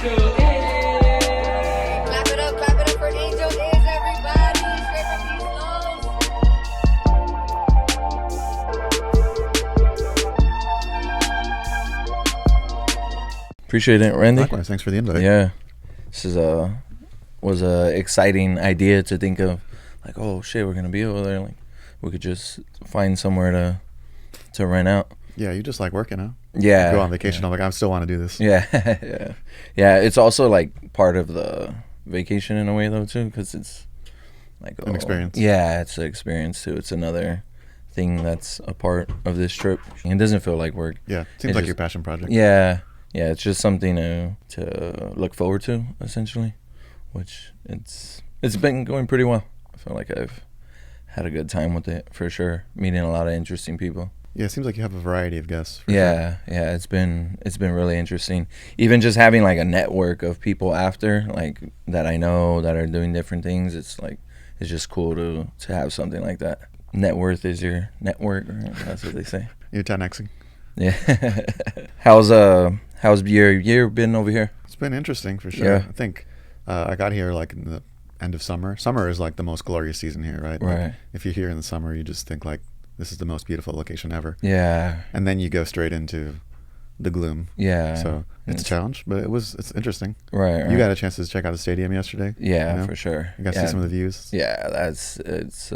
Clap it up for Angel is, everybody. Straight from East Los. Appreciate it, Randy. Likewise, thanks for the invite. Yeah, this is was a exciting idea to think of. Like, oh shit, we're gonna be over there. Like, we could just find somewhere to rent out. Yeah, you just like working, huh? Yeah. Go on vacation. I'm like, I still want to do this. Yeah, yeah. It's also like part of the vacation in a way though too, because it's like An experience. Yeah, it's an experience too. It's another thing that's a part of this trip. It doesn't feel like work. Yeah, seems like your passion project. Yeah, it's just something to look forward to essentially, which it's been going pretty well. I feel like I've had a good time with it for sure. Meeting a lot of interesting people. Yeah, it seems like you have a variety of guests. Yeah, it's been really interesting. Even just having like a network of people after, like that I know that are doing different things. It's like it's just cool to have something like that. Net worth is your network, right? That's what they say. You're 10xing. Yeah. How's your year been over here? It's been interesting for sure. Yeah. I think I got here like in the end of summer. Summer is like the most glorious season here, right? Right. Like, if you're here in the summer, you just think like this is the most beautiful location ever. Yeah. And then you go straight into the gloom. Yeah. So it's a challenge, but it's interesting. Right. You got a chance to check out the stadium yesterday? Yeah, you know? for sure. You got to see some of the views? Yeah, it's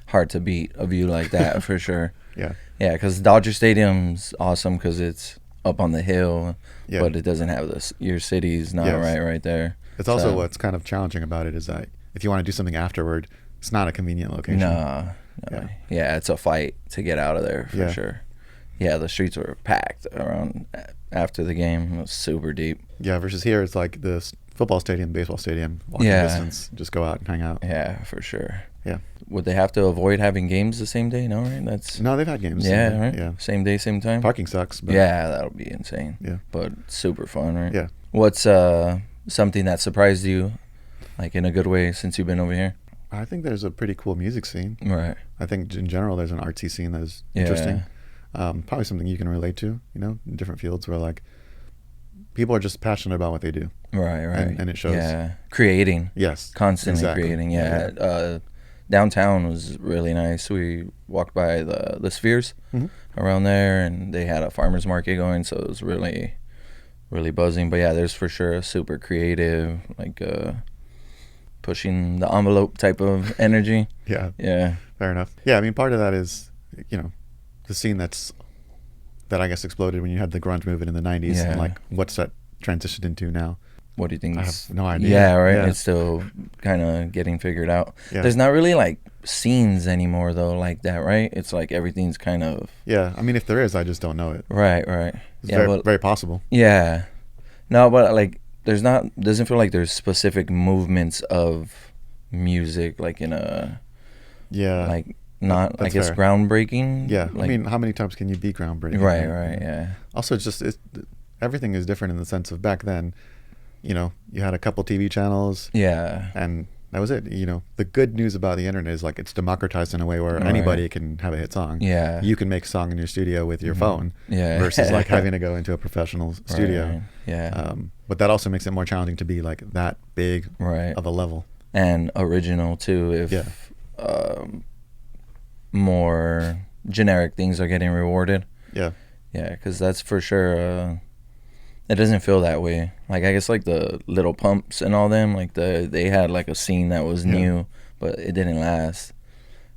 hard to beat a view like that for sure. Yeah. Yeah, because Dodger Stadium's awesome because it's up on the hill, Yeah. but it doesn't have your city's not right there. It's also what's kind of challenging about it is that if you want to do something afterward, it's not a convenient location. No. Yeah, it's a fight to get out of there for Yeah. sure. Yeah, the streets were packed around after the game. It was super deep. Yeah, versus here, it's like the football stadium, baseball stadium, walking distance, just go out and hang out. Yeah, for sure. Yeah. Would they have to avoid having games the same day? No, right? No, they've had games. Yeah, right? Yeah. Same day, same time? Parking sucks. But Yeah, that'll be insane. Yeah. But super fun, right? Yeah. What's something that surprised you, like in a good way, since you've been over here? I think there's a pretty cool music scene. Right. I think in general there's an artsy scene that's interesting. Probably something you can relate to, in different fields where like people are just passionate about what they do. Right. And it shows. Yeah. Creating. Yes. Constantly exactly. creating. Yeah. Downtown was really nice. We walked by the Spheres around there, and they had a farmer's market going, so it was really, really buzzing. But yeah, there's for sure a super creative, like pushing the envelope type of energy. Yeah. Yeah. Fair enough. Yeah, I mean, part of that is, the scene that I guess exploded when you had the grunge movement in the 90s. Yeah. And like, what's that transitioned into now? What do you think? I have no idea. Yeah, right. Yeah. It's still kind of getting figured out. Yeah. There's not really like scenes anymore though, like that, right? It's like everything's kind of. Yeah, I mean, if there is, I just don't know it. Right. It's very possible. Yeah. No, but like doesn't feel like there's specific movements of music like in a. Yeah. Like not, That's I guess, fair. groundbreaking. Yeah, Like, I mean, how many times can you be groundbreaking? Right. Yeah. Also, everything is different in the sense of back then, you had a couple TV channels. Yeah. And that was it. The good news about the internet is like it's democratized in a way where anybody can have a hit song. Yeah. You can make a song in your studio with your phone. Yeah. Versus like having to go into a professional studio. Right. Yeah. But that also makes it more challenging to be like that big of a level. And original too, if more generic things are getting rewarded. Yeah. Yeah, because that's for sure. It doesn't feel that way. Like, I guess like the Little Pumps and all them, like they had like a scene that was new, but it didn't last.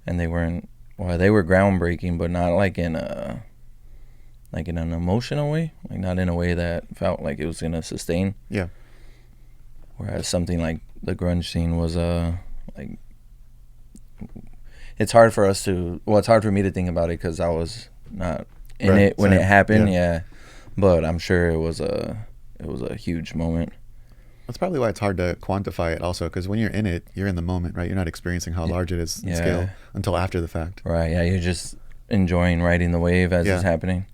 And they were groundbreaking, but not like in an emotional way, like not in a way that felt like it was gonna sustain. Yeah. Whereas something like the grunge scene was like, it's hard for me to think about it because I was not in it when it happened. Yeah. But I'm sure it was a huge moment. That's probably why it's hard to quantify it also, because when you're in it, you're in the moment, right? You're not experiencing how large it is in scale until after the fact. Right, yeah, you're just enjoying riding the wave as it's happening.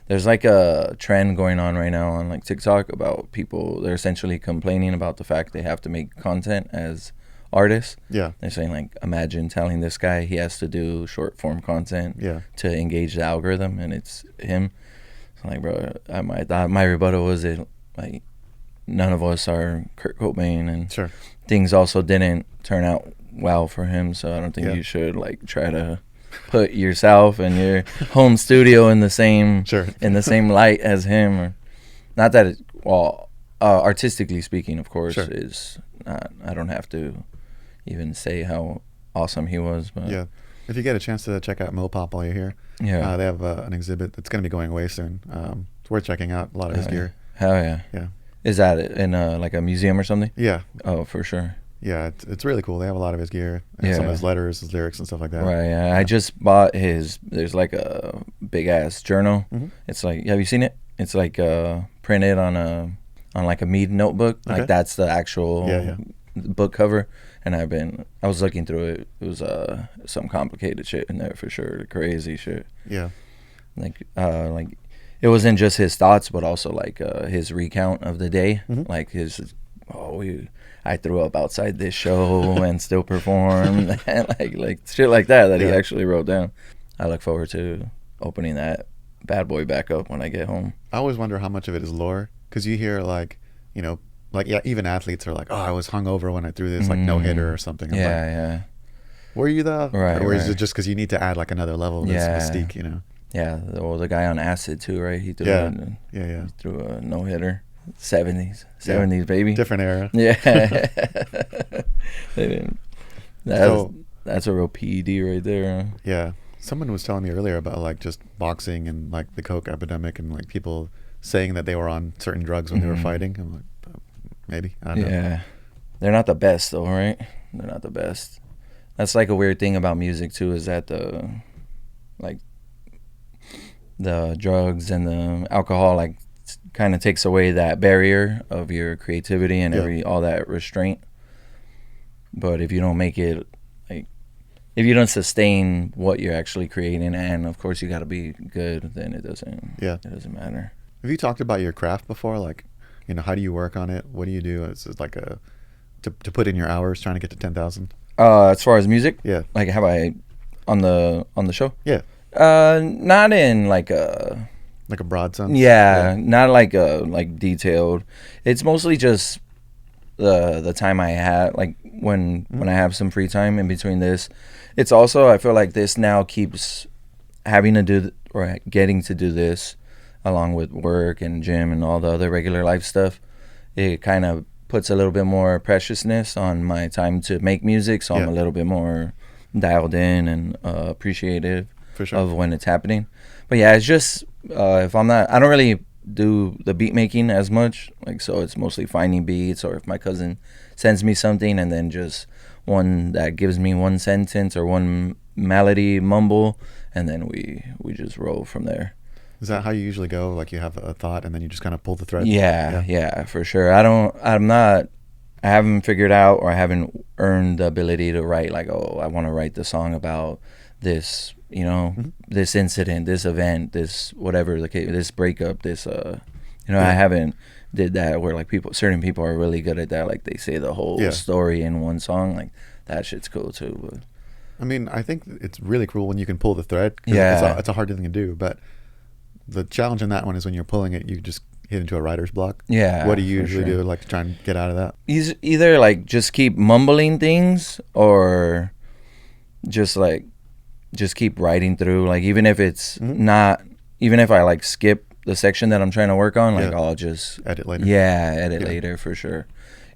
There's like a trend going on right now on like TikTok about people, they're essentially complaining about the fact they have to make content as artists. Yeah. They're saying like, imagine telling this guy he has to do short form content to engage the algorithm, and it's him. So like, bro, my rebuttal was it like, none of us are Kurt Cobain, and Sure. things also didn't turn out well for him. So I don't think Yeah. you should like try to put yourself and your home studio in the same Sure. light as him. Or not that it, well, artistically speaking, of course, Sure. is not. I don't have to even say how awesome he was. But Yeah. If you get a chance to check out Millpop while you're here, yeah, they have an exhibit that's going to be going away soon. It's worth checking out. A lot of his gear. Hell yeah. Yeah. Is that in like a museum or something? Yeah. Oh, for sure. Yeah. It's really cool. They have a lot of his gear, and some of Yeah. his letters, his lyrics, and stuff like that. Right. Yeah. I just bought his. There's like a big ass journal. Mhm. It's like, have you seen it? It's like printed on like a Mead notebook. Okay. Like that's the actual Yeah. book cover. And I was looking through it. It was some complicated shit in there for sure. Crazy shit. Yeah. Like it wasn't just his thoughts, but also like his recount of the day. Mhm. Like I threw up outside this show and still performed. And like shit like that he Yeah. actually wrote down. I look forward to opening that bad boy back up when I get home. I always wonder how much of it is lore, because you hear like, yeah, even athletes are like, oh, I was hungover when I threw this like no hitter or something. I'm like, Yeah. were you though? Right, Or is right. it just because you need to add like another level of this Yeah. mystique? Yeah. Well, the guy on acid too, right? He threw Yeah. a, Yeah. he threw a no hitter. 70s baby. Different era. Yeah. They didn't. So- That's a real PED right there. Yeah. Someone was telling me earlier about like just boxing and like the coke epidemic and like people saying that they were on certain drugs when they were Mhm. fighting. I'm like, maybe. I don't know. Yeah. They're not the best though, right? They're not the best. That's like a weird thing about music too, is that the drugs and the alcohol like kind of takes away that barrier of your creativity and Yeah. all that restraint. But if you don't make it like, if you don't sustain what you're actually creating, and of course you got to be good, then it doesn't matter. Have you talked about your craft before? Like, how do you work on it? What do you do? Is it like to put in your hours trying to get to 10,000? As far as music, Yeah. like have I on the show? Yeah. Not in like a Like a broad sense? yeah, not like detailed. It's mostly just the time I have, like when I have some free time in between this. It's also, I feel like this now keeps having to do or getting to do this along with work and gym and all the other regular life stuff. It kind of puts a little bit more preciousness on my time to make music, so I'm Yeah. a little bit more dialed in and appreciative For sure. of when it's happening. But yeah, it's just if I'm not, I don't really do the beat making as much, like, so it's mostly finding beats, or if my cousin sends me something and then just one that gives me one sentence or one melody mumble, and then we just roll from there. Is that how you usually go? Like you have a thought and then you just kind of pull the thread? Yeah, for sure. I haven't figured out, or I haven't earned the ability to write like, oh, I want to write the song about this, this incident, this event, this whatever the case, this breakup, this I haven't did that where like certain people are really good at that, like they say the whole story in one song, like that shit's cool too. But I mean, I think it's really cool when you can pull the thread. 'Cause Yeah. it's a hard thing to do, but the challenge in that one is when you're pulling it, you just hit into a writer's block. yeah, What do you for usually sure. do, like to try and get out of that? Either like just keep mumbling things, or just keep writing through, like even if it's not, even if I like skip the section that I'm trying to work on, like Yeah. I'll just Edit later. edit Yeah. later for sure.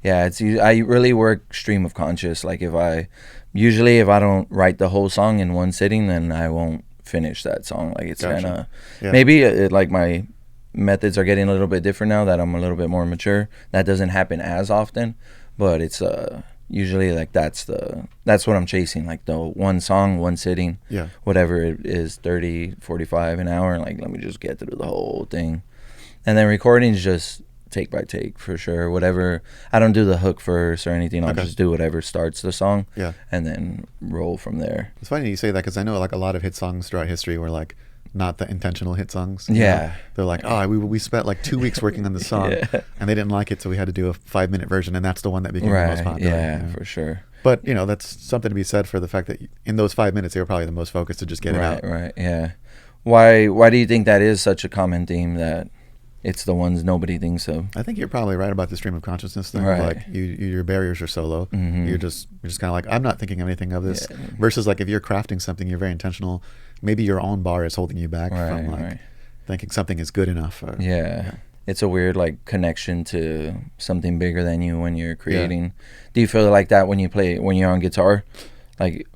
Yeah, I really work stream of conscious. Like if I don't write the whole song in one sitting, then I won't finish that song. Like it's Gotcha. kind of Yeah. maybe like my methods are getting a little bit different now that I'm a little bit more mature. That doesn't happen as often, but it's usually like that's what I'm chasing, like the one song, one sitting, Yeah. whatever it is, 30, 45 an hour, like let me just get through the whole thing. And then recording is just take by take for sure. Whatever, I don't do the hook first or anything. I'll Okay. just do whatever starts the song, Yeah. and then roll from there. It's funny you say that, because I know like a lot of hit songs throughout history were like not the intentional hit songs. you Yeah. know? They're like, oh, we spent like 2 weeks working on the song Yeah. and they didn't like it, so we had to do a 5-minute version, and that's the one that became the most Right, popular. yeah, you know? for sure. But that's something to be said for the fact that in those 5 minutes they were probably the most focused to just get it out. Right, yeah. Why do you think that is such a common theme, that it's the ones nobody thinks of. I think you're probably right about the stream of consciousness thing. Right. Like your barriers are so low. Mm-hmm. You're just kind of like, I'm not thinking anything of this. Yeah. Versus like if you're crafting something, you're very intentional. Maybe your own bar is holding you back from like thinking something is good enough. Yeah. It's a weird like connection to something bigger than you when you're creating. Yeah. Do you feel like that when you're on guitar? Like,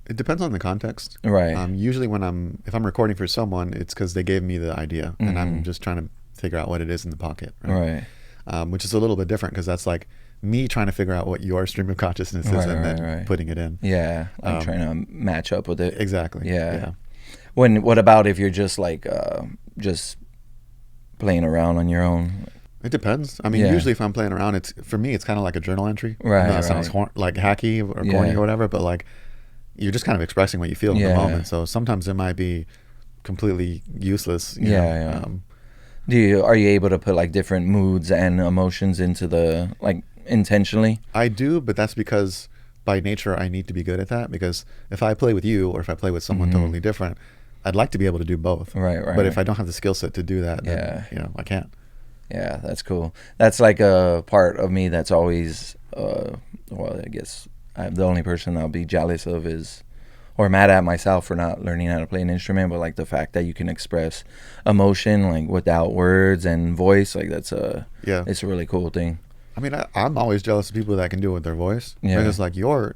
it depends on the context. Right. Usually if I'm recording for someone, it's because they gave me the idea and I'm just trying to figure out what it is in the pocket. Right. Which is a little bit different because that's like me trying to figure out what your stream of consciousness is and then putting it in. Yeah. Like trying to match up with it. Exactly. Yeah. What about if you're just like, just playing around on your own? It depends. I mean, usually if I'm playing around, for me, it's kind of like a journal entry. Right. That sounds like hacky or corny or whatever, but like you're just kind of expressing what you feel in the moment. So sometimes it might be completely useless. You know? Are you able to put like different moods and emotions into the like intentionally? I do, but that's because by nature I need to be good at that, because if I play with you or if I play with someone totally different, I'd like to be able to do both. Right. But if I don't have the skill set to do that, then, I can't. Yeah, that's cool. That's like a part of me that's always, well, I guess I'm the only person I'll be jealous of or mad at myself for not learning how to play an instrument, but like the fact that you can express emotion like without words and voice, like it's a really cool thing. I mean, I'm always jealous of people that can do it with their voice. Because like you're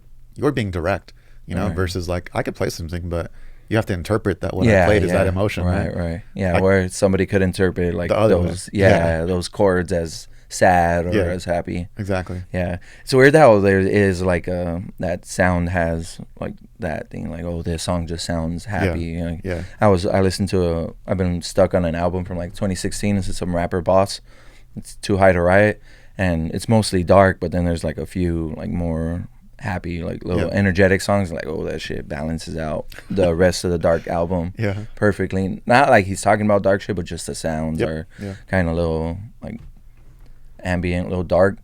being direct, versus like I could play something, but you have to interpret that what I played is that emotion. Right. Yeah, where somebody could interpret like those chords as sad or as happy. Exactly. Yeah. It's weird how there is like that sound has like that thing like, oh, this song just sounds happy. I've been stuck on an album from like 2016. This is some rapper Boss. It's Too High to Riot, and it's mostly dark, but then there's like a few like more happy, like little energetic songs, like, oh, that shit balances out the rest of the dark album perfectly. Not like he's talking about dark shit, but just the sounds are kind of little like ambient, little dark,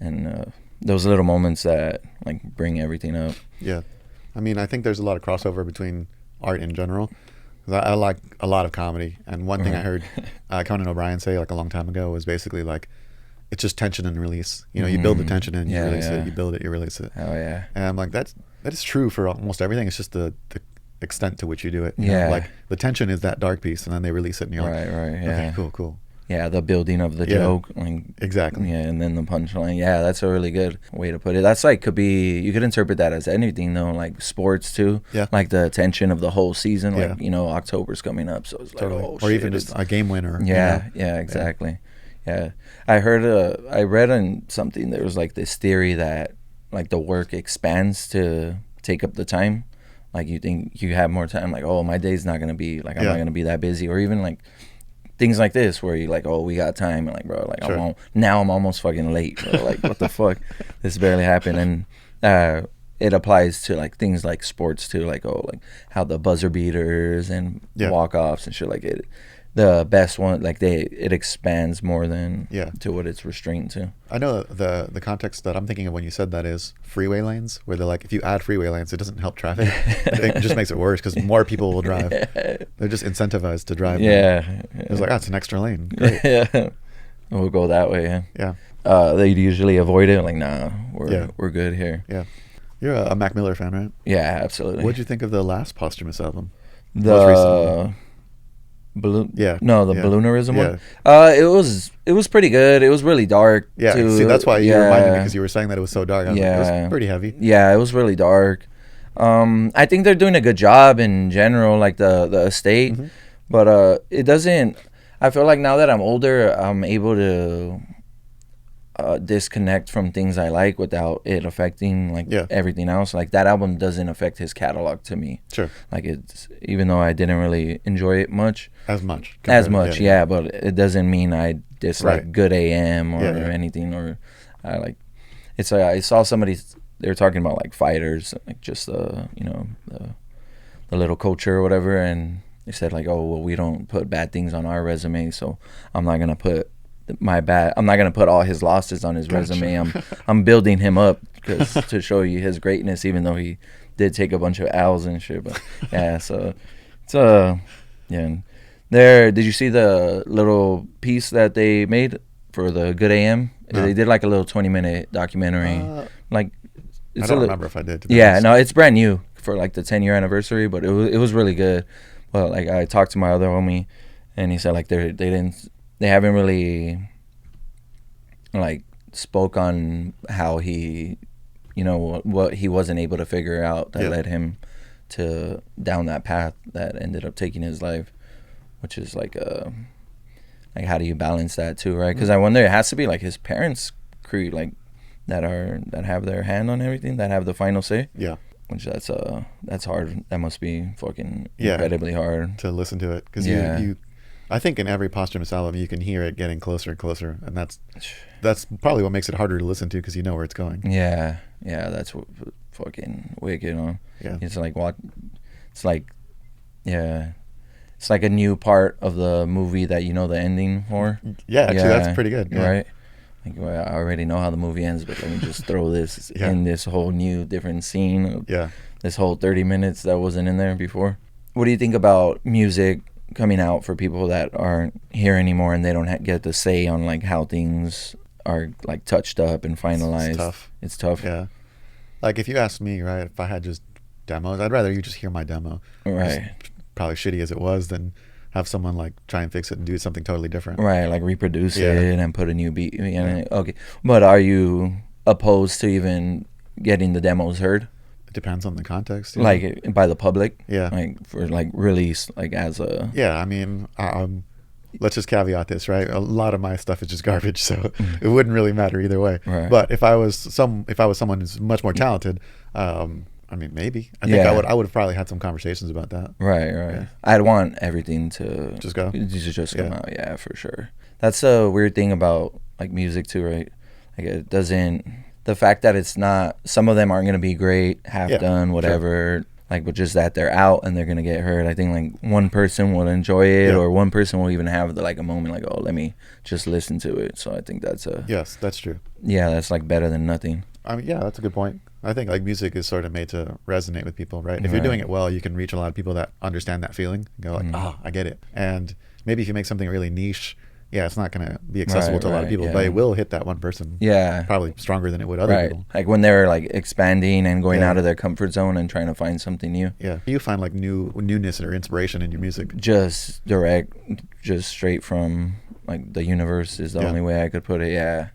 and those little moments that like bring everything up. Yeah, I mean, I think there's a lot of crossover between art in general. I like a lot of comedy, and one thing I heard Conan O'Brien say like a long time ago was basically like, it's just tension and release. You build the tension and you release it. You build it, you release it. Oh yeah. And I'm like, that is true for almost everything. It's just the extent to which you do it. You know? Like the tension is that dark piece, and then they release it, and you're like, okay, cool. Yeah, the building of the joke. Like, exactly. Yeah, and then the punchline. Yeah, that's a really good way to put it. That's like you could interpret that as anything though, like sports too. Yeah. Like the tension of the whole season. Like, October's coming up, so it's like, oh, or even just a game winner. Yeah, exactly. Yeah. I read on something, there was like this theory that like the work expands to take up the time. Like you think you have more time, like, oh, my day's not going to be like, I'm not going to be that busy, or even like things like this where you like, oh, we got time, and like, bro, like I'm almost fucking late, bro. Like, what the fuck, this barely happened. And it applies to like things like sports too, like, oh, like how the buzzer beaters and walk-offs and shit, like it, the best one, like it expands more than to what it's restrained to. I know the context that I'm thinking of when you said that is freeway lanes, where they're like, if you add freeway lanes, it doesn't help traffic. It just makes it worse because more people will drive. They're just incentivized to drive. It's like, it's an extra lane. Great. We'll go that way. Yeah. They'd usually avoid it. Like, nah, we're good here. Yeah. You're a Mac Miller fan, right? Yeah, absolutely. What'd you think of the last posthumous album? Most recent one. Balloonerism one. It was pretty good. It was really dark. Yeah, see, that's why you reminded me, because you were saying that it was so dark. I was like, it was pretty heavy. Yeah, it was really dark. I think they're doing a good job in general, like the estate, but it doesn't. I feel like now that I'm older, I'm able to disconnect from things I like without it affecting like everything else. Like that album doesn't affect his catalog to me. Sure. Like it's, even though I didn't really enjoy it as much, but it doesn't mean I dislike Good AM or anything, or I like. It's like I saw somebody, they were talking about like fighters, like just the little culture or whatever, and they said like, oh well, we don't put bad things on our resume, so I'm not gonna put all his losses on his resume. I'm building him up to show you his greatness, even though he did take a bunch of L's and shit. But so it's There, did you see the little piece that they made for the Good AM? No. They did like a little 20-minute documentary. Like, I don't remember if I did. To be yeah, honest. no, it's brand new for like the 10-year anniversary, but it was really good. Well, like I talked to my other homie, and he said like they haven't really like spoke on how he, you know, what he wasn't able to figure out that led him to down that path that ended up taking his life, which is like how do you balance that too, right? Because I wonder, it has to be like his parents like that have their hand on everything, that have the final say. Yeah. Which that's hard. That must be fucking incredibly hard to listen to it, because you I think in every posthumous album you can hear it getting closer and closer, and that's probably what makes it harder to listen to, because you know where it's going. Yeah, that's fucking wicked, huh? Yeah. It's like what, it's like, yeah, it's like a new part of the movie that you know the ending for. Yeah, actually, that's pretty good. Yeah. Right? Like, well, I already know how the movie ends, but let me just throw this in this whole new different scene. Yeah. This whole 30 minutes that wasn't in there before. What do you think about music coming out for people that aren't here anymore and they don't get to say on like how things are like touched up and finalized? It's tough. It's tough. Yeah. Like if you ask me, right, if I had just demos, I'd rather you just hear my demo. Right. Probably shitty as it was, than have someone like try and fix it and do something totally different. Right, like reproduce it and put a new beat in it. Okay. But are you opposed to even getting the demos heard? It depends on the context. Like by the public? Yeah. Like for like release, like as a... Yeah, I mean, let's just caveat this, right? A lot of my stuff is just garbage, so it wouldn't really matter either way. Right. But if I was someone who's much more talented, I mean, maybe I think I would have probably had some conversations about that. Right. Yeah. I'd want everything to just go. Just come out. Yeah, for sure. That's a weird thing about like music too, right? Like it doesn't. The fact that it's not. Some of them aren't gonna be great, half done, whatever. Sure. Like, but just that they're out and they're gonna get heard. I think like one person will enjoy it, or one person will even have like a moment like, oh, let me just listen to it. So I think that's yes, that's true. Yeah, that's like better than nothing. I mean, yeah, that's a good point. I think like music is sort of made to resonate with people, right? If you're doing it well, you can reach a lot of people that understand that feeling. Go like, I get it. And maybe if you make something really niche, it's not going to be accessible to a lot of people, but it will hit that one person. Yeah, probably stronger than it would other people. Like when they're like expanding and going out of their comfort zone and trying to find something new. Yeah, you find like newness or inspiration in your music. Just direct, just straight from like the universe is the only way I could put it. Yeah,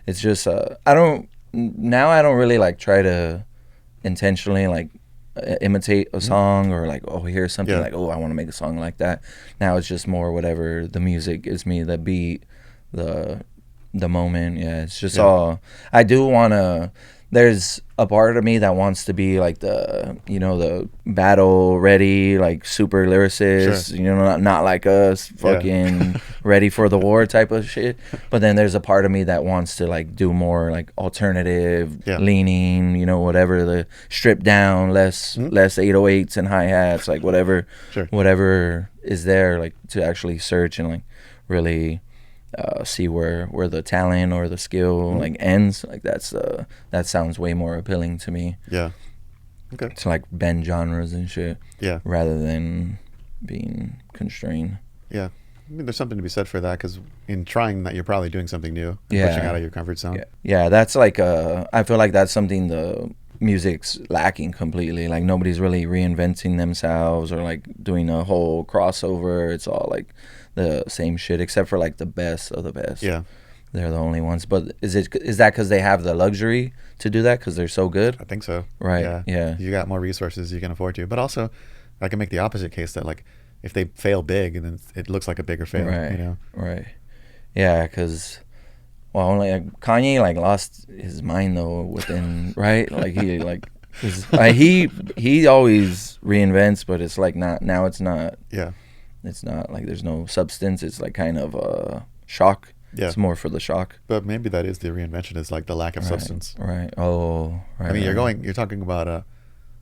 it's just I don't really like try to intentionally like imitate a song or like here's something like I want to make a song like that. Now it's just more whatever the music gives me, the beat, the moment. It's just all I do want to. There's a part of me that wants to be like the battle ready, like super lyricist, not like us fucking ready for the war type of shit. But then there's a part of me that wants to like do more like alternative leaning, whatever, the stripped down, less 808s and hi-hats, like whatever is there, like to actually search and like really see where the talent or the skill like ends. Like that sounds way more appealing to me. Yeah. Okay. To like bend genres and shit. Yeah. Rather than being constrained. Yeah. I mean, there's something to be said for that, because in trying that, you're probably doing something new, pushing out of your comfort zone. Yeah, that's like I feel like that's something the music's lacking completely. Like nobody's really reinventing themselves or like doing a whole crossover. It's all like the same shit, except for like the best of the best. Yeah, they're the only ones. But is that because they have the luxury to do that because they're so good? I think so. Right. Yeah. You got more resources, you can afford to. But also, I can make the opposite case that like if they fail big, and then it looks like a bigger fail. Right. Right. Yeah, because only Kanye like lost his mind though within right. Like he like. He always reinvents, but it's like not now. It's not. Yeah. It's not like there's no substance. It's like kind of shock. Yeah. It's more for the shock. But maybe that is the reinvention, is like the lack of substance. Right. Oh, right. I mean, you're talking about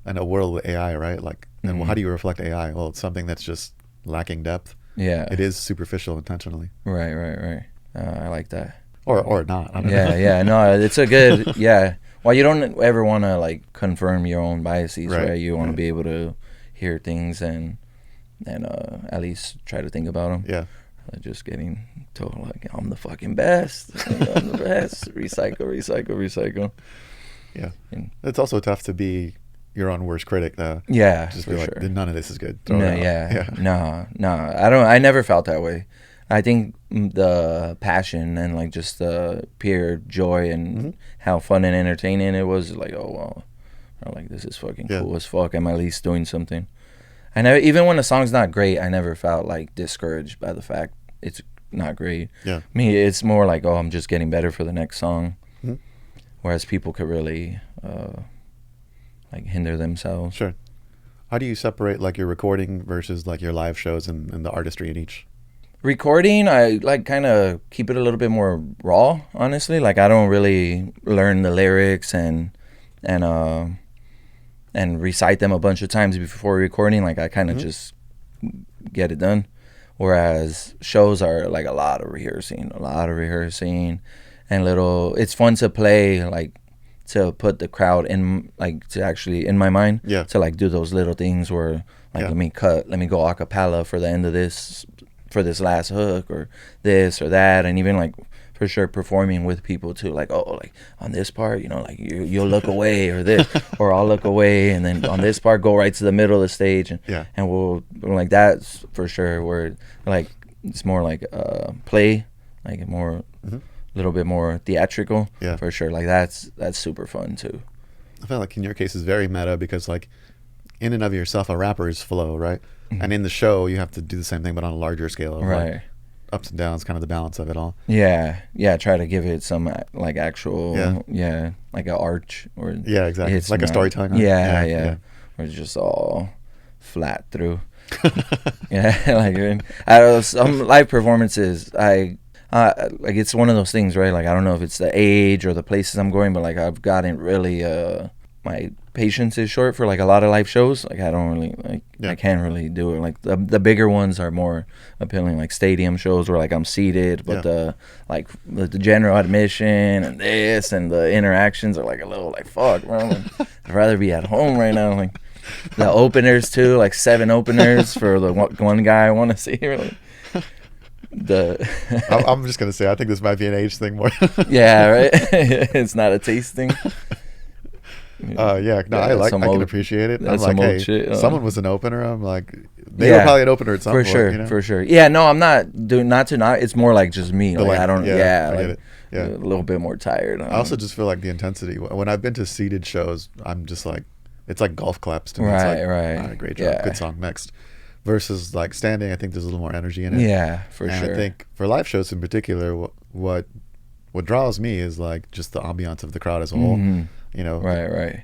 in a world with AI, right? Like, and how do you reflect AI? Well, it's something that's just lacking depth. Yeah. It is superficial intentionally. Right. I like that. Or not. I don't know. Yeah. No, it's a good, Well, you don't ever want to like confirm your own biases, right? You want to be able to hear things and and at least try to think about them. Yeah. Just getting told like I'm the fucking best. I'm the best. Recycle. Yeah. And, It's also tough to be your own worst critic, though. yeah, Just for be like, sure. none of this is good. Throw No, it out. no. I never felt that way. I think the passion and like just the pure joy and how fun and entertaining it was, like, oh wow, or like this is fucking cool as fuck. I'm at least doing something. I never, even when a song's not great, I never felt like discouraged by the fact it's not great. Yeah. Me, it's more like, oh, I'm just getting better for the next song. Mm-hmm. Whereas people could really like hinder themselves. Sure. How do you separate like your recording versus like your live shows and the artistry in each? Recording, I like kind of keep it a little bit more raw, honestly. Like I don't really learn the lyrics and recite them a bunch of times before recording. Like I kind of just get it done. Whereas shows are like a lot of rehearsing and it's fun to play, like to put the crowd in, like to actually in my mind, to like do those little things where like let me go a cappella for the end of this, for this last hook or this or that, and even like for sure performing with people too, like, oh, like on this part, you know, like you'll look away or this, or I'll look away, and then on this part go right to the middle of the stage, and we'll like that's for sure where like it's more like play, like more a little bit more theatrical, for sure. Like that's super fun too. I feel like in your case is very meta because like in and of yourself a rapper's flow, right? And in the show you have to do the same thing but on a larger scale of like ups and downs, kind of the balance of it all. Yeah, try to give it some like actual like an arch, or exactly, it's like a storytelling arc. Or it's just all flat through. Like I don't know, some live performances like it's one of those things, right? Like I don't know if it's the age or the places I'm going, but like I've gotten really my patience is short for like a lot of live shows. Like I don't really like I can't really do it. Like the bigger ones are more appealing, like stadium shows where like I'm seated, but the general admission and this and the interactions are like a little like fuck, bro. Like, I'd rather be at home right now. Like the openers too, like 7 openers for the one guy I want to see. Really. I'm just gonna say I think this might be an age thing more. Yeah, right. It's not a taste thing. I can appreciate it. I'm like, hey, shit, someone was an opener. I'm like, they were probably an opener at some point. For sure. Yeah, no, I'm not doing not. It's more like just me. Like I don't. I get it. A little bit more tired. I also just feel like the intensity. When I've been to seated shows, I'm just like, it's like golf claps to me. Right, it's like, right. All right, great job, good song, next. Versus like standing, I think there's a little more energy in it. Yeah, for sure. I think for live shows in particular, what draws me is like just the ambiance of the crowd as a whole. You know. Right.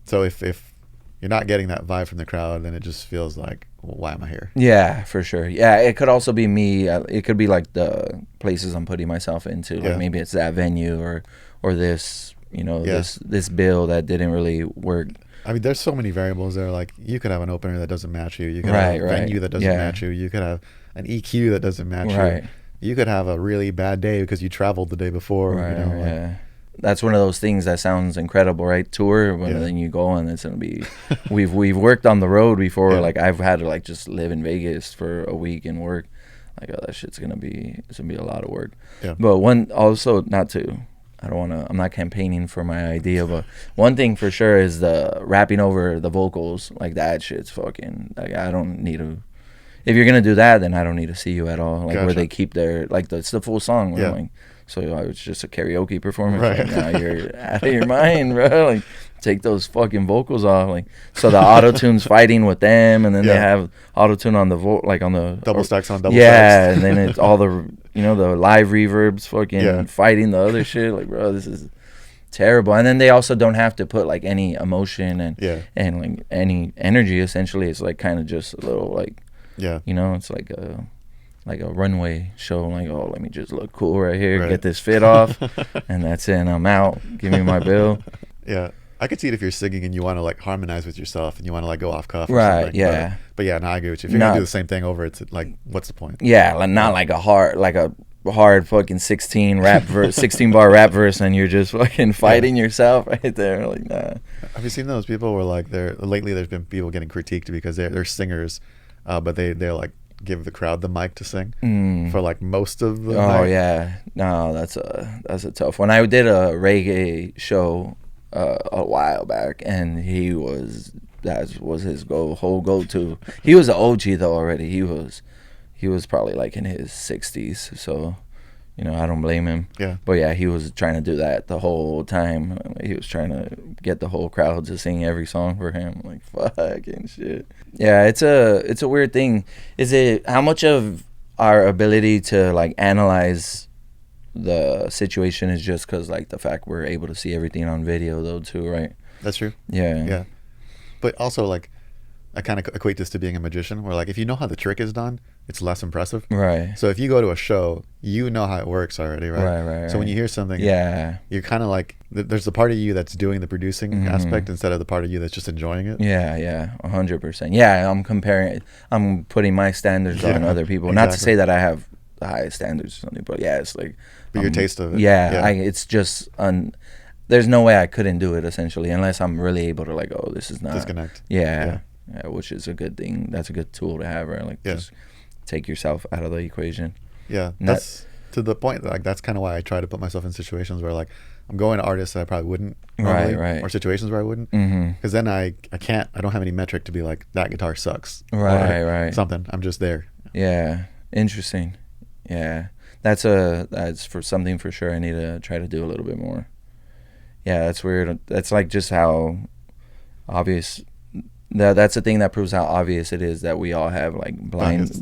So if you're not getting that vibe from the crowd, then it just feels like, well, why am I here? Yeah, for sure. Yeah, it could also be me. It could be like the places I'm putting myself into. Like maybe it's that venue or this, you know, this bill that didn't really work. I mean, there's so many variables there. Like you could have an opener that doesn't match you. You could have a venue that doesn't match you. You could have an EQ that doesn't match you. You could have a really bad day because you traveled the day before. That's one of those things that sounds incredible, right? Tour, when then you go and it's gonna be. We've worked on the road before. Like I've had to like just live in Vegas for a week and work. Like that shit's gonna be a lot of work. But one also I'm not campaigning for my idea, but one thing for sure is the rapping over the vocals. Like that shit's fucking. Like I don't need to. If you're gonna do that, then I don't need to see you at all. Like where they keep their it's the full song. Like, so it's just a karaoke performance. Right. Like, now you're out of your mind, bro. Like take those fucking vocals off. Like so the auto-tune's fighting with them, and then they have auto-tune on the on the double stacks on double stacks. And then it's all the the live reverbs fucking fighting the other shit. Like bro, this is terrible. And then they also don't have to put like any emotion and like any energy. Essentially, it's like kind of just a little like it's like a runway show. Like, oh, let me just look cool right here, get this fit off, and that's it. And I'm out. Give me my bill. I could see it if you're singing and you want to like harmonize with yourself and you want to like go off cuff. Right. But no, I agree with you. If you're gonna do the same thing over, it's like, what's the point? Yeah, like not like a hard fucking 16 bar rap verse, and you're just fucking fighting yourself right there. Like, nah. Have you seen those people where like lately there's been people getting critiqued because they're singers but they're like give the crowd the mic to sing for like most of the Oh night. yeah, no, that's a tough one. I did a reggae show a while back, and that was his whole go to. He was an OG though already. He was probably like in his 60s, so I don't blame him. Yeah. But yeah, he was trying to do that the whole time. He was trying to get the whole crowd to sing every song for him. Like fucking shit. Yeah, it's a weird thing. Is it how much of our ability to like analyze the situation is just because like the fact we're able to see everything on video though too, right? That's true. Yeah. Yeah. But also, like, I kind of equate this to being a magician, where like if you know how the trick is done, it's less impressive. Right. So if you go to a show, you know how it works already, right? Right. So when you hear something, Yeah. you're kind of like there's the part of you that's doing the producing aspect instead of the part of you that's just enjoying it. Yeah, 100%. Yeah, I'm putting my standards on other people. Not to say that I have the highest standards or something, but yeah, it's like. But your taste of it. Yeah, it's just there's no way I couldn't do it essentially unless I'm really able to like, oh, this is not disconnect. Yeah, which is a good thing. That's a good tool to have, right? Like just take yourself out of the equation. Yeah, that's to the point. Like that's kind of why I try to put myself in situations where like I'm going to artists that I probably wouldn't normally, right. or situations where I wouldn't, because then I don't have any metric to be like that guitar sucks, right. something. I'm just there. Yeah, interesting. Yeah, that's for something for sure. I need to try to do a little bit more. Yeah, that's weird. That's like just how obvious. That's the thing that proves how obvious it is that we all have like blinders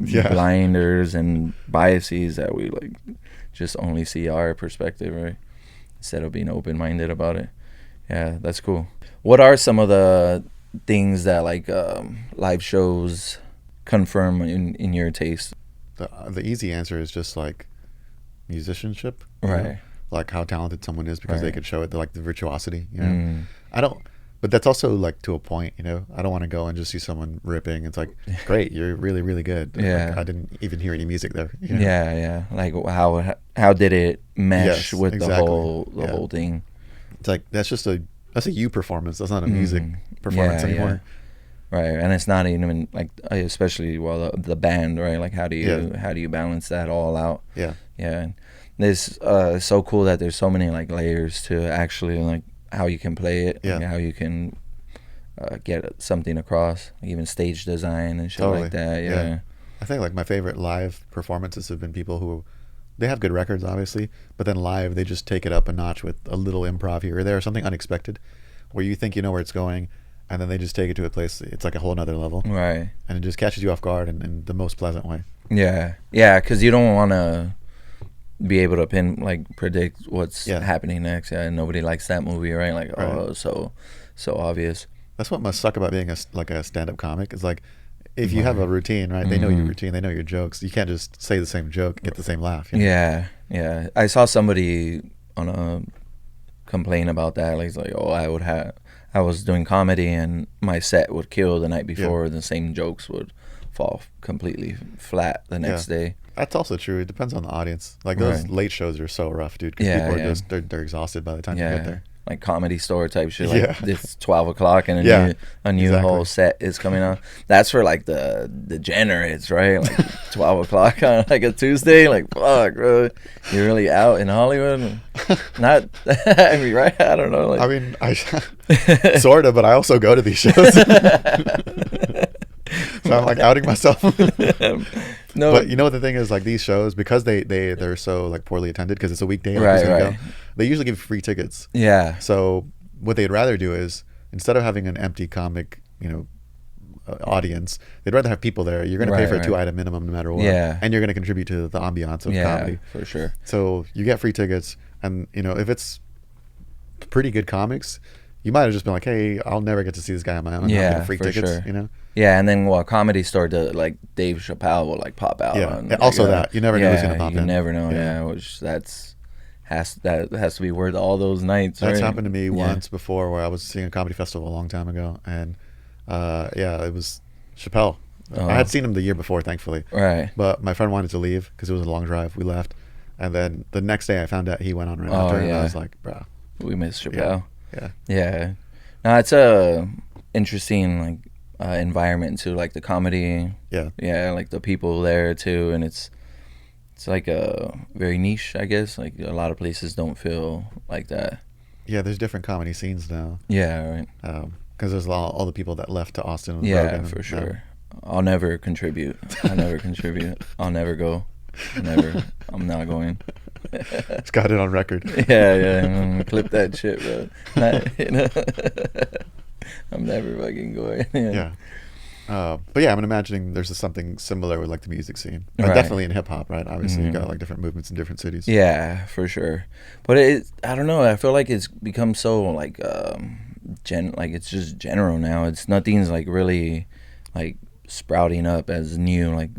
and biases that we like just only see our perspective, right? Instead of being open-minded about it. Yeah, that's cool. What are some of the things that like live shows confirm in your taste? The easy answer is just like musicianship, right? Like how talented someone is because they could show it, like the virtuosity. But that's also like to a point. I don't want to go and just see someone ripping. It's like, great, you're really really good. Yeah, like, I didn't even hear any music there. Yeah. Like how did it mesh with the whole thing? It's like that's a you performance. That's not a music performance anymore. Right, and it's not even like, especially the band, right? Like how do you balance that all out? Yeah. It's so cool that there's so many like layers to actually like how you can play it, and how you can get something across, even stage design and shit like that. Yeah. I think like my favorite live performances have been people who they have good records, obviously, but then live they just take it up a notch with a little improv here or there, or something unexpected, where you think you know where it's going. And then they just take it to a place, it's like a whole nother level. Right. And it just catches you off guard in the most pleasant way. Yeah, because you don't want to be able to predict what's happening next. Yeah, nobody likes that movie, right? Like, oh, so obvious. That's what must suck about being a stand-up comic. Is like, if you have a routine, right? They know your routine, they know your jokes. You can't just say the same joke, get the same laugh. Yeah. I saw somebody on a complain about that. Like, it's like, oh, I was doing comedy and my set would kill the night before, and the same jokes would fall completely flat the next day. That's also true. It depends on the audience. Like those late shows are so rough, dude. Because people are just they're exhausted by the time you get there. Like Comedy Store type shit. Like it's 12 o'clock and a new whole set is coming on. That's for like the degenerates, right? Like 12 o'clock on like a Tuesday. Like fuck, bro, you're really out in Hollywood. Not, I mean, right? I don't know. Like, I mean, I sort of, but I also go to these shows. So I'm like outing myself. No, but you know what the thing is, like these shows, because they're so like poorly attended because it's a weekday, right. They usually give free tickets. Yeah. So what they'd rather do is, instead of having an empty comic, audience, they'd rather have people there. You're going to pay for a 2-item minimum no matter what. Yeah. And you're going to contribute to the ambiance of comedy. For sure. So you get free tickets, and if it's pretty good comics, you might have just been like, hey, I'll never get to see this guy on my own. I'm getting free tickets, sure. Yeah, and then Comedy Store, like Dave Chappelle will like pop out. Yeah, on, also that you never know who's gonna pop in. You never know. Yeah, which has to be worth all those nights. That's right? happened to me once before, where I was seeing a comedy festival a long time ago, and it was Chappelle. I had seen him the year before, thankfully. Right. But my friend wanted to leave because it was a long drive. We left, and then the next day I found out he went on right after, and I was like, bro, we missed Chappelle. Yeah. No, it's a interesting like environment to like the comedy. Yeah. Like the people there too, and it's like a very niche, I guess. Like a lot of places don't feel like that. Yeah, there's different comedy scenes now. Yeah, right. Because there's all the people that left to Austin. With Yeah, Rogan for and, sure. I'll never contribute. I'll never contribute. I'll never go. Never. I'm not going. It's got it on record. Yeah. I'm gonna clip that shit, bro. I'm never fucking going. Yeah. But yeah, I'm imagining there's something similar with like the music scene. Right. definitely in hip hop, right? Obviously, you got like different movements in different cities. Yeah, for sure. But I don't know. I feel like it's become so like like it's just general now. It's nothing's like really like sprouting up as new. Like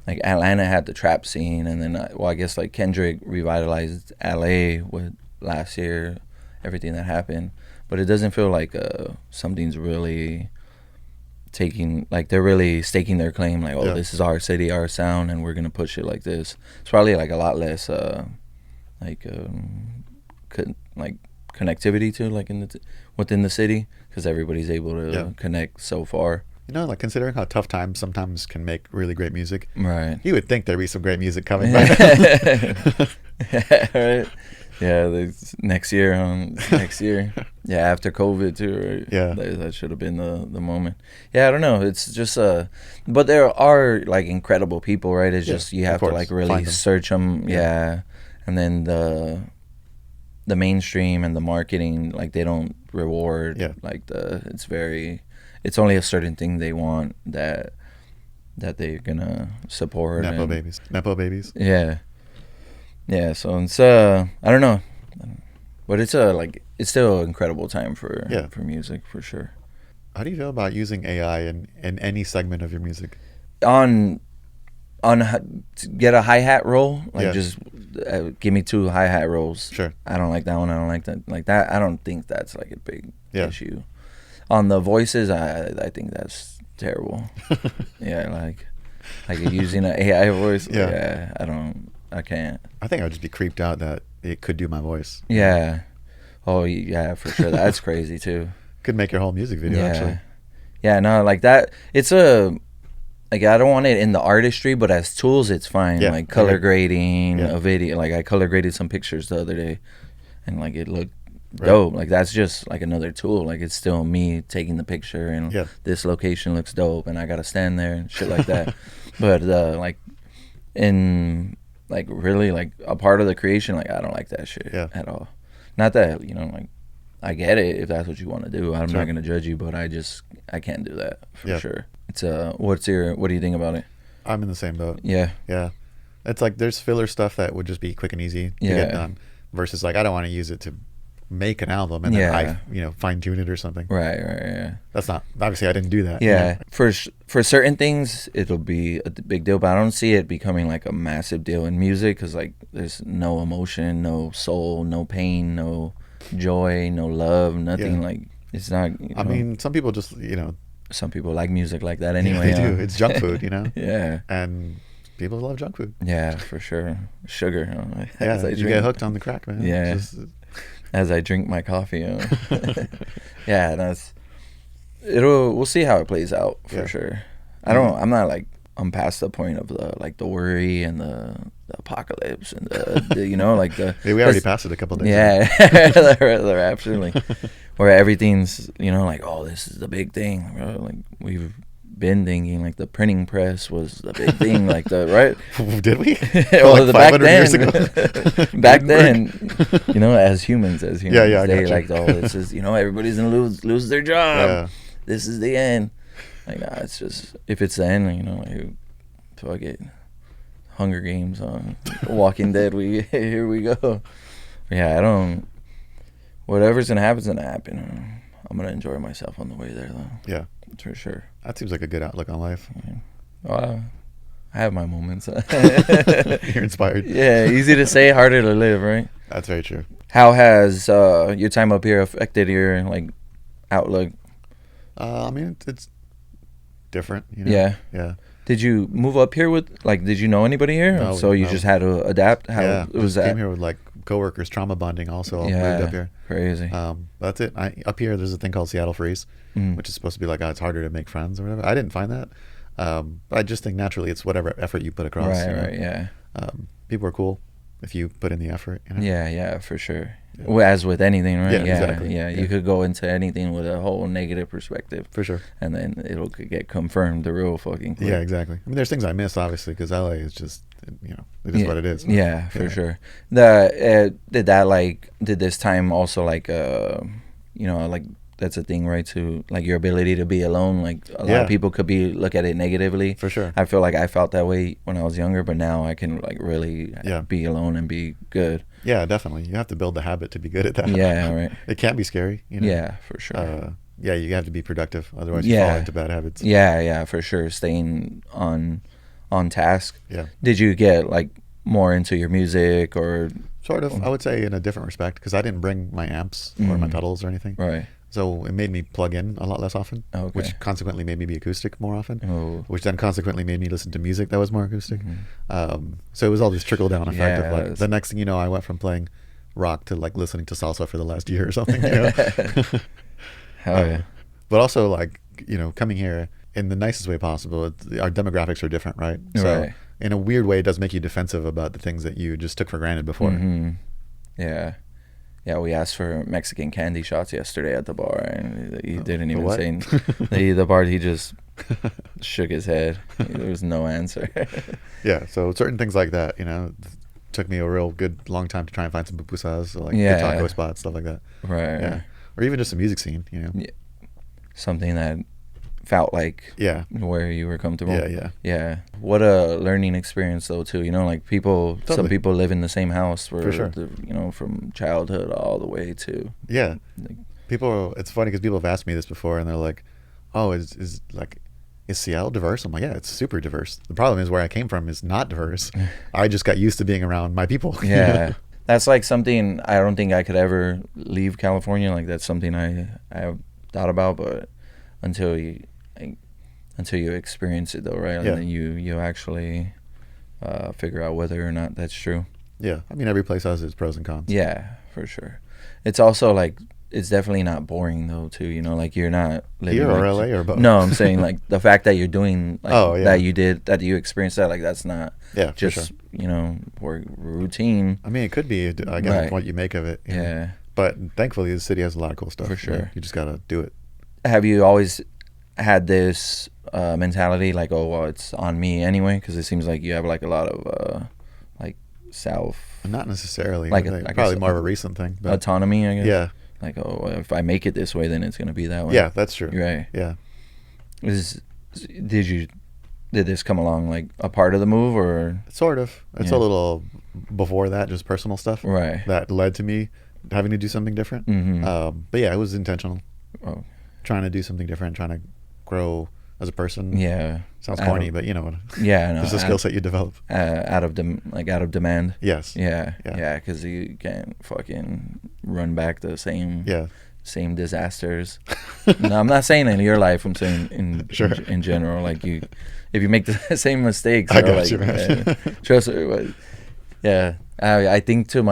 like Atlanta had the trap scene, and then I guess like Kendrick revitalized LA with last year, everything that happened. But it doesn't feel like something's really taking, like they're really staking their claim, like, oh, this is our city, our sound, and we're gonna push it like this. It's probably like a lot less like connectivity to like within the city, because everybody's able to connect so far. You know, like considering how tough times sometimes can make really great music. Right. You would think there'd be some great music coming. Right. Yeah, next year. Yeah, after COVID too, right? Yeah. That should have been the moment. Yeah, I don't know. It's just but there are like incredible people, right? It's just you have to like really search them. Yeah. And then the mainstream and the marketing, like they don't reward like it's only a certain thing they want that they're gonna support. Nepo babies. Yeah, so it's I don't know, but it's it's still an incredible time for music, for sure. How do you feel about using AI in any segment of your music? On get a hi-hat roll, like just give me 2 hi-hat rolls. Sure. I don't like that one. I don't like that. Like that. I don't think that's like a big issue. On the voices, I think that's terrible. like using an AI voice. I can't. I think I would just be creeped out that it could do my voice. Yeah. Oh, yeah, for sure. That's crazy, too. Could make your whole music video, actually. Yeah, no, like that. It's like, I don't want it in the artistry, but as tools, it's fine. Yeah. Like color grading a video. Like I color graded some pictures the other day, and like it looked dope. Like that's just like another tool. Like it's still me taking the picture, and this location looks dope, and I gotta stand there and shit like that. But like in like really like a part of the creation, like I don't like that shit at all. Not that, like I get it if that's what you want to do. I'm not gonna judge you, but I can't do that for sure. It's what do you think about it? I'm in the same boat. Yeah. It's like there's filler stuff that would just be quick and easy to get done, versus like I don't want to use it to make an album and then I fine tune it or something. Right. That's not, obviously I didn't do that. Yeah. For certain things it'll be a big deal, but I don't see it becoming like a massive deal in music, because like there's no emotion, no soul, no pain, no joy, no love, nothing. Like it's not, I mean, some people just some people like music like that anyway. They do. It's junk food, Yeah. And people love junk food. Yeah, for sure. Sugar. You get hooked on the crack, man. Yeah. As I drink my coffee. Yeah, we'll see how it plays out for sure. I'm not like, I'm past the point of the worry and the apocalypse and like the we already passed it a couple days ago. They're absolutely where everything's like, oh, this is the big thing, bro. Like we've been thinking like the printing press was the big thing, like did we? Well, like 500 back then, years ago. Back then, as humans, yeah, they like, oh, this is everybody's gonna lose their job. This is the end. Like, nah, it's just, if it's the end, like, fuck it. Hunger Games on Walking Dead. Here we go. Yeah, whatever's gonna happen is gonna happen. I'm gonna enjoy myself on the way there, though. Yeah, for sure. That seems like a good outlook on life. I have my moments. You're inspired. Yeah, easy to say, harder to live, right? That's very true. How has your time up here affected your like outlook? I mean, it's different. Yeah. Did you move up here did you know anybody here? No, so you just had to adapt? How it was that? Came here with like coworkers trauma bonding also all Yeah, moved up here. crazy. That's it. Up here, there's a thing called Seattle Freeze, which is supposed to be like, it's harder to make friends or whatever. I didn't find that. But I just think naturally it's whatever effort you put across. Right, you know? right, yeah. People are cool if you put in the effort. You know? Yeah, yeah, for sure. Well, as with anything, right? Yeah, exactly. Yeah, Yeah. you could go into anything with a whole negative perspective. For sure. And then it'll get confirmed the real fucking quick. Yeah, exactly. I mean, there's things I miss, obviously, because LA is just, it is what it is. Yeah, for Yeah. sure. Did this time also like that's a thing, right? To like your ability to be alone. Like a lot of people could look at it negatively. For sure. I feel like I felt that way when I was younger, but now I can like really be alone and be good. Yeah, definitely. You have to build the habit to be good at that. Yeah, right. It can be scary. Yeah, for sure. Yeah, you have to be productive, otherwise you fall into bad habits. Yeah, for sure. Staying on task. Yeah. Did you get like more into your music or? Sort of. I would say in a different respect, because I didn't bring my amps or my pedals or anything. Right. So it made me plug in a lot less often, Okay. which consequently made me be acoustic more often, which then consequently made me listen to music that was more acoustic. So it was all this trickle down effect of like the next thing you know, I went from playing rock to like listening to salsa for the last year or something. Hell yeah. But also like, coming here in the nicest way possible, our demographics are different, right? So in a weird way, it does make you defensive about the things that you just took for granted before. Yeah. Yeah, we asked for Mexican candy shots yesterday at the bar, and he didn't even what? say. The bar, he just shook his head. There was no answer. Yeah, so certain things like that, took me a real good long time to try and find some pupusas, like good taco spots, stuff like that. Right. Yeah, or even just a music scene, Yeah. Something that felt like where you were comfortable. Yeah. What a learning experience though too. Like some people live in the same house for sure. From childhood all the way to people. It's funny because people have asked me this before, and they're like, "Oh, is Seattle diverse?" I'm like, "Yeah, it's super diverse. The problem is where I came from is not diverse. I just got used to being around my people." Yeah. That's like something I don't think I could ever leave California. Like that's something I have thought about, but until you experience it though, right? And then you actually figure out whether or not that's true. Yeah, I mean every place has its pros and cons. Yeah, for sure. It's also like it's definitely not boring though too. Like you're not living here or like, LA or both. No, I'm saying like the fact that you're doing like that you experienced that, like that's not just for routine. I mean it could be again what you make of it. Yeah. But thankfully the city has a lot of cool stuff. For sure. You just gotta do it. Have you always had this mentality like, oh well, it's on me anyway? Because it seems like you have like a lot of like self. Not necessarily. Like probably more of a recent thing. But autonomy, I guess. Yeah. Like, oh, if I make it this way, then it's gonna be that way. Yeah, that's true. Right. Yeah. Did this come along like a part of the move or? Sort of. It's a little before that, just personal stuff. Right. That led to me having to do something different. But yeah, it was intentional. Oh. Trying to do something different, trying to grow as a person. Yeah. Sounds corny, but you know what? Yeah, no. It's a skill set you develop. Out of demand. Yes. Yeah. Because you can't fucking run back the same disasters. No, I'm not saying in your life. I'm saying in general. Like if you make the same mistakes. I got you, man. Trust me. Yeah. I think to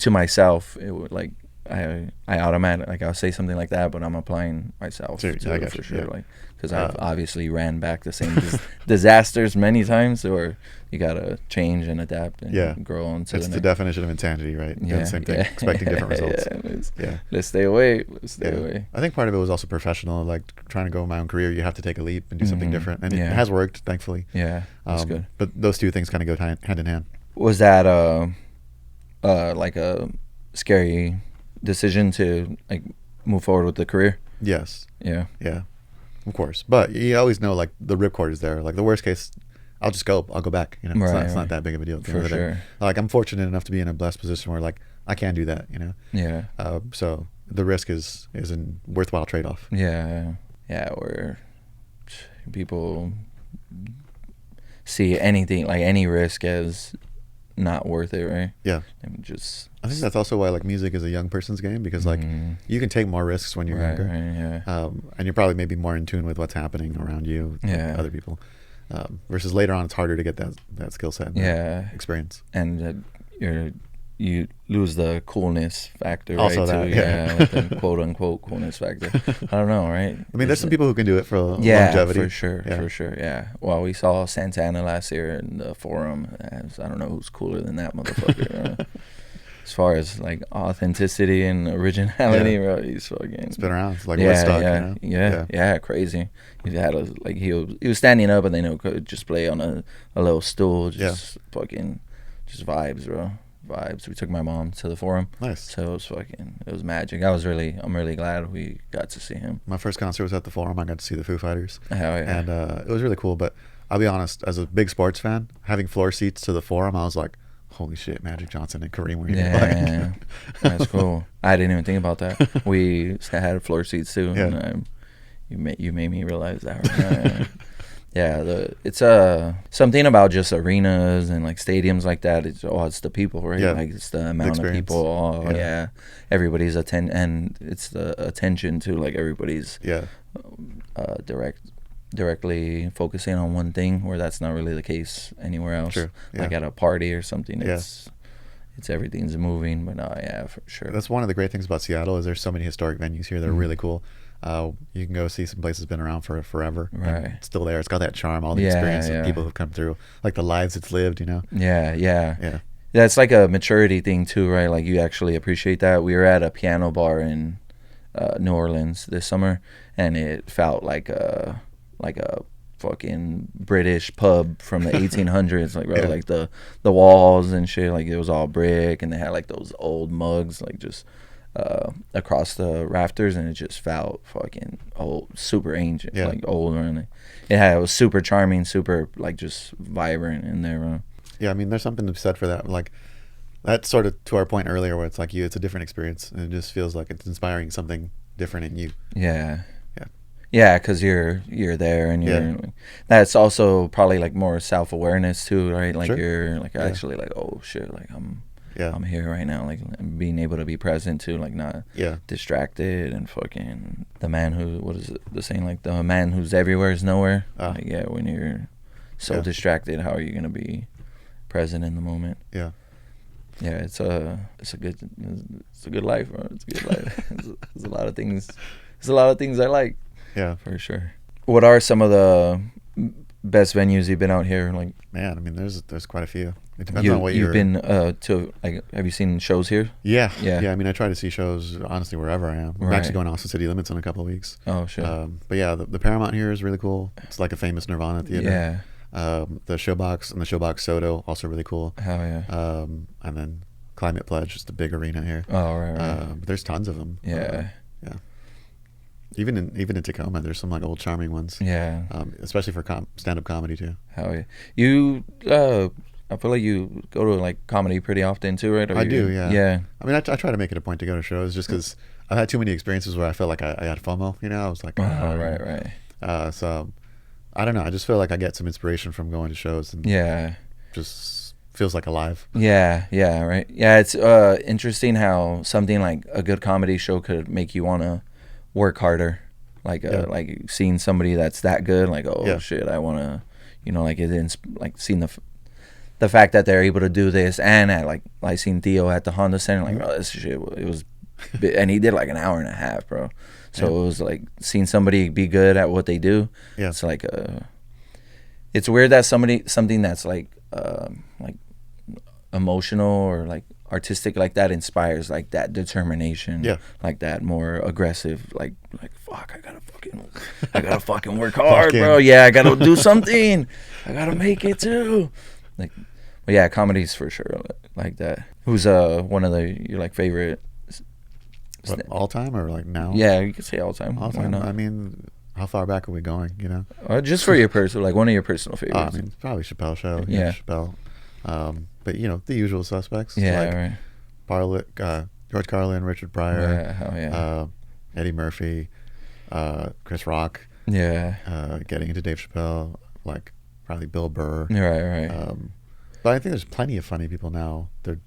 myself. It would like. I automatically like I'll say something like that, but I'm applying myself to it for sure. Like because I've obviously ran back the same disasters many times, or you gotta change and adapt and grow on to it's the definition of insanity, right? Doing the same thing, expecting different results. Let's stay away. I think part of it was also professional, like trying to go my own career. You have to take a leap and do something different, and it has worked, thankfully. Yeah, that's good. But those two things kind of go hand in hand. Was that like a scary decision to like move forward with the career? Yes. Yeah, of course, but you always know like the ripcord is there. Like the worst case, I'll go back, it's not that big of a deal for sure. Like I'm fortunate enough to be in a blessed position where like I can do that, so the risk is a worthwhile trade-off. Where people see anything like any risk as not worth it, right? I think that's also why like music is a young person's game, because like you can take more risks when you're younger, and you're probably maybe more in tune with what's happening around you, other people, versus later on it's harder to get that skill set, experience. And you lose the coolness factor, Also right? that, too. yeah. Like the quote unquote coolness factor. I don't know, right? I mean, there's some people who can do it for yeah, longevity. for sure, Yeah. for sure, yeah. Well, we saw Santana last year in the Forum. I don't know who's cooler than that motherfucker. As far as like authenticity and originality, bro, he's fucking. It's been around. It's like Yeah, Woodstock, yeah, you know? yeah, crazy. He had a like he was standing up and then could just play on a little stool, just fucking, just vibes, bro. Vibes. We took my mom to the Forum. Nice. So it was magic. I'm really glad we got to see him. My first concert was at the Forum. I got to see the Foo Fighters. Hell yeah. And it was really cool. But I'll be honest, as a big sports fan, having floor seats to the Forum, I was like, holy shit, Magic Johnson and Kareem were here. Yeah, that's cool. I didn't even think about that. We had floor seats too. Yeah. And you made me realize that. Right? Yeah, it's something about just arenas and like stadiums like that. It's the people, right? Yeah. Like it's the amount of people. Oh yeah, everybody's and it's the attention to like everybody's directly focusing on one thing, where that's not really the case anywhere else. True. Yeah. Like at a party or something, it's everything's moving. But no, yeah, for sure. That's one of the great things about Seattle is there's so many historic venues here that are really cool. You can go see some places been around for forever. Right. It's still there. It's got that charm, all the experience of people who've come through, like the lives it's lived, you know? Yeah. That's like a maturity thing too, right? Like you actually appreciate that. We were at a piano bar in New Orleans this summer, and it felt like a fucking British pub from the 1800s. Like, bro, like the walls and shit, like it was all brick, and they had like those old mugs, like just across the rafters, and it just felt fucking old, super ancient, like old. And it was super charming, super like just vibrant in there. Yeah, I mean, there's something to be said for that. Like that's sort of to our point earlier, where it's like it's a different experience, and it just feels like it's inspiring something different in you. Yeah, because you're there, and that's also probably like more self-awareness too, right? Like you're like actually like, oh shit, like I'm here right now, like being able to be present too, like not distracted and fucking the man who, what is it, the saying, like the man who's everywhere is nowhere. Like, when you're so distracted, how are you gonna be present in the moment? Yeah, it's a good life, bro. It's a good life. There's a lot of things. There's a lot of things I like. Yeah, for sure. What are some of the best venues you've been out here? Like, man, I mean, there's quite a few. It depends on what you've been to. Like, have you seen shows here? Yeah. I mean, I try to see shows honestly wherever I am. I'm actually going to Austin City Limits in a couple of weeks. Oh shit. But yeah, the Paramount here is really cool. It's like a famous Nirvana theater. Yeah. The Showbox and the Showbox Soto also really cool. Hell yeah. And then Climate Pledge is the big arena here. Oh right. But there's tons of them. Yeah. Even in Tacoma, there's some like old charming ones. Yeah. Especially for stand-up comedy too. Hell yeah. You, I feel like you go to like comedy pretty often too, right? I do. Yeah. Yeah. I mean, I try to make it a point to go to shows just because I've had too many experiences where I felt like I had FOMO. You know, I was like, right. So I don't know. I just feel like I get some inspiration from going to shows, and just feels like alive. Yeah. Right. Yeah. It's interesting how something like a good comedy show could make you want to work harder, like like seeing somebody that's that good, like shit, I want to, like like seeing the fact that they're able to do this, and at like I seen Theo at the Honda Center, like bro, this shit, it was, and he did like an hour and a half, bro. So it was like seeing somebody be good at what they do. Yeah, it's like it's weird that something that's like emotional or like artistic like that inspires like that determination, like that more aggressive, like fuck, I gotta fucking work hard, bro. I gotta do something, I gotta make it too. Like, but yeah, comedy's for sure like that. Who's one of your like favorite all time or like now? Yeah, you could say all time. I mean, how far back are we going? Just for your personal, like one of your personal favorites. I mean, probably Chappelle Show. Chappelle. But the usual suspects. Like George Carlin, Richard Pryor, Eddie Murphy, Chris Rock. Getting into Dave Chappelle, like probably Bill Burr. Right. But I think there's plenty of funny people now. They're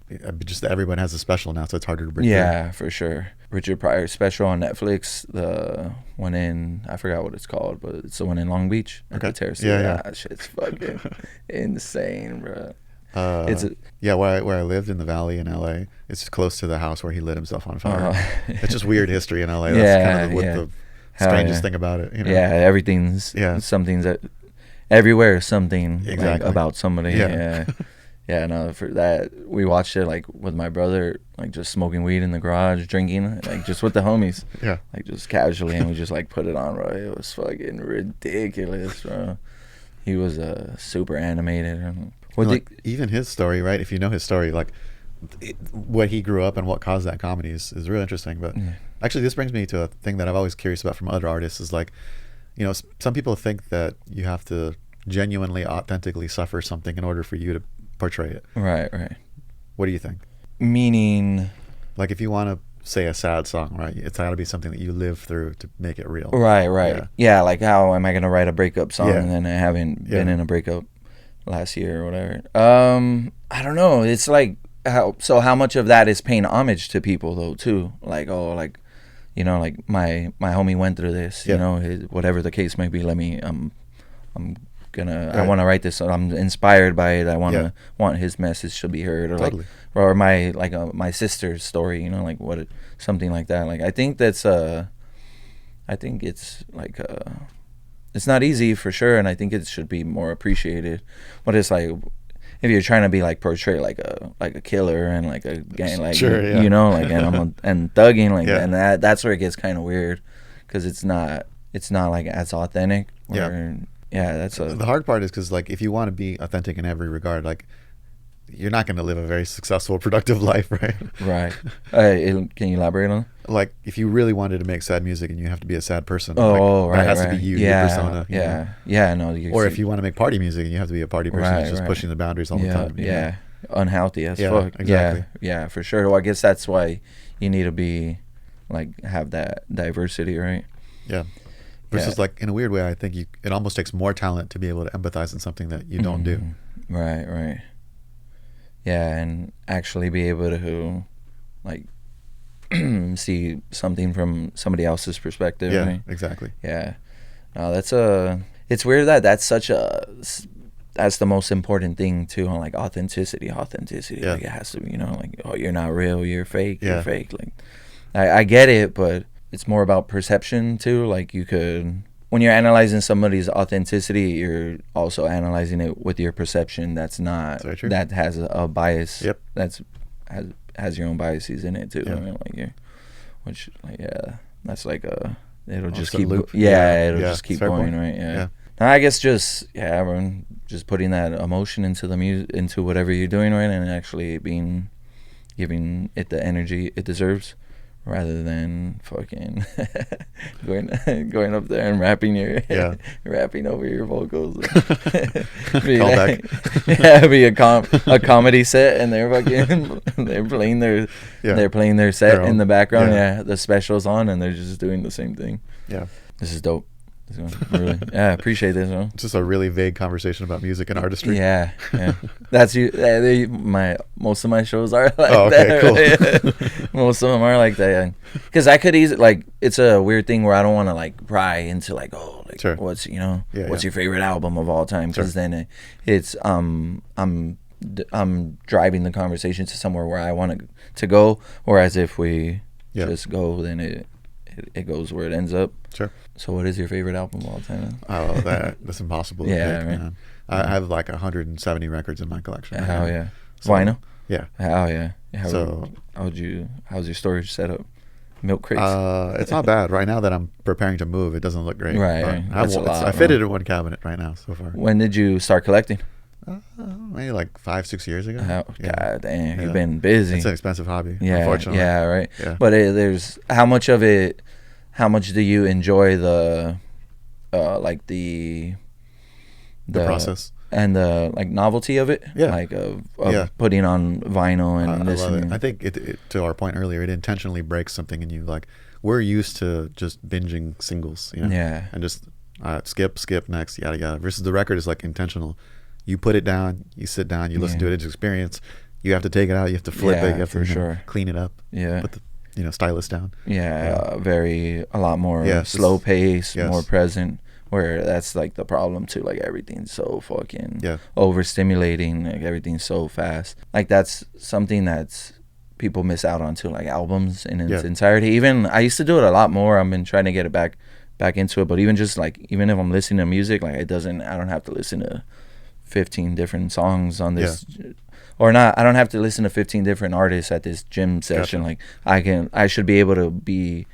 just everyone has a special now, so it's harder to bring. Yeah, for sure. Richard Pryor's special on Netflix, the one in, I forgot what it's called, but it's the one in Long Beach at the Terrace. Yeah. That shit's fucking insane, bro. It's Yeah, where I lived in the valley in LA, it's close to the house where he lit himself on fire. It's just weird history in LA. That's kind of the strangest thing about it. You know? Yeah, everything's something's that everywhere is something like about somebody. Yeah, no, for that we watched it like with my brother, like just smoking weed in the garage, drinking, like just with the homies. Yeah. Like just casually, and we just like put it on, bro. It was fucking ridiculous, bro. He was super animated. Even his story, right? If you know his story, like what he grew up and what caused that comedy is real interesting. But actually, this brings me to a thing that I've always curious about from other artists is like, you know, some people think that you have to genuinely, authentically suffer something in order for you to portray it. Right. What do you think? Meaning, like if you want to say a sad song, right? It's got to be something that you live through to make it real. Right. Yeah, like how am I gonna write a breakup song and then I haven't been in a breakup last year or whatever? I don't know. It's like how much of that is paying homage to people though too? Like you know, like my homie went through this. You know, whatever the case may be. I'm I want to write this. I'm inspired by it. I want his message to be heard, or or my my sister's story. You know, like something like that. Like I think that's I think it's like it's not easy for sure, and I think it should be more appreciated. But it's like if you're trying to be like portray like a killer and like a gang, like you know, like and thugging like that, and that's where it gets kind of weird because it's not like as authentic. Yeah, that's the hard part is because like if you want to be authentic in every regard, like you're not going to live a very successful, productive life, right? Right. Can you elaborate on that? Like if you really wanted to make sad music and you have to be a sad person, that has to be you, your persona. No. Or if you want to make party music and you have to be a party person who's just pushing the boundaries all the time. Yeah, unhealthy as fuck. Exactly. Yeah, for sure. Well, I guess that's why you need to be like have that diversity, right? Yeah. Versus like in a weird way, I think it almost takes more talent to be able to empathize in something that you don't do. Right. Yeah, and actually be able to like see something from somebody else's perspective. Yeah, right? exactly. Yeah. No, it's weird that's that's the most important thing too, on like authenticity. Yeah. Like it has to be, you know, like, oh, you're not real, you're fake, you're fake. Like I get it, but it's more about perception too. Like when you're analyzing somebody's authenticity, you're also analyzing it with your perception. That's not that has a bias. Yep. Has your own biases in it too. Yep. I mean, that's like it'll just a keep loop. it'll just keep going, point. right? Yeah. Now, I guess everyone just putting that emotion into the music, into whatever you're doing, right, and actually giving it the energy it deserves, rather than fucking going up there and rapping over your vocals. Be a comedy set, and they're playing their set in the background. Yeah, the special's on, and they're just doing the same thing. Yeah, this is dope. Really, I appreciate this, man. It's just a really vague conversation about music and artistry. Yeah. That's you. Most of my shows are like that. Cool. Most of them are like that, because I could easily, like, it's a weird thing where I don't want to like pry into like, what's what's your favorite album of all time, because then it's I'm driving the conversation to somewhere where I want to go, whereas if we just go, then it goes where it ends up. Sure. So what is your favorite album of all time? Oh, that's impossible to pick, man. I have like 170 records in my collection. Hell yeah. Vinyl? Yeah. Hell yeah. How's your storage set up? Milk crates? It's not bad. Right now that I'm preparing to move, it doesn't look great. Right. I fitted in one cabinet right now so far. When did you start collecting? Maybe like 5-6 years ago. God damn, you've been busy. It's an expensive hobby, yeah, unfortunately. Yeah, right. Yeah. But there's how much do you enjoy the process and the like novelty of it? Yeah. Like of putting on vinyl and listening. I think it to our point earlier, it intentionally breaks something in you. Like we're used to just binging singles, Yeah. and just skip next, yada yada. Versus the record is like intentional. You put it down, you sit down, you listen to it, it's experience. You have to take it out, you have to flip it, you have to clean it up. Yeah. Put the stylus down. Yeah, a lot more slow pace, more present, where that's like the problem too. Like everything's so fucking Yeah. overstimulating. Like everything's so fast. Like that's something that's people miss out on too. Like albums in its entirety. Even I used to do it a lot more. I've been trying to get it back into it. But even just like even if I'm listening to music, like I don't have to listen to 15 different songs on this. Or not, I don't have to listen to 15 different artists at this gym session. Gotcha. Like I should be able to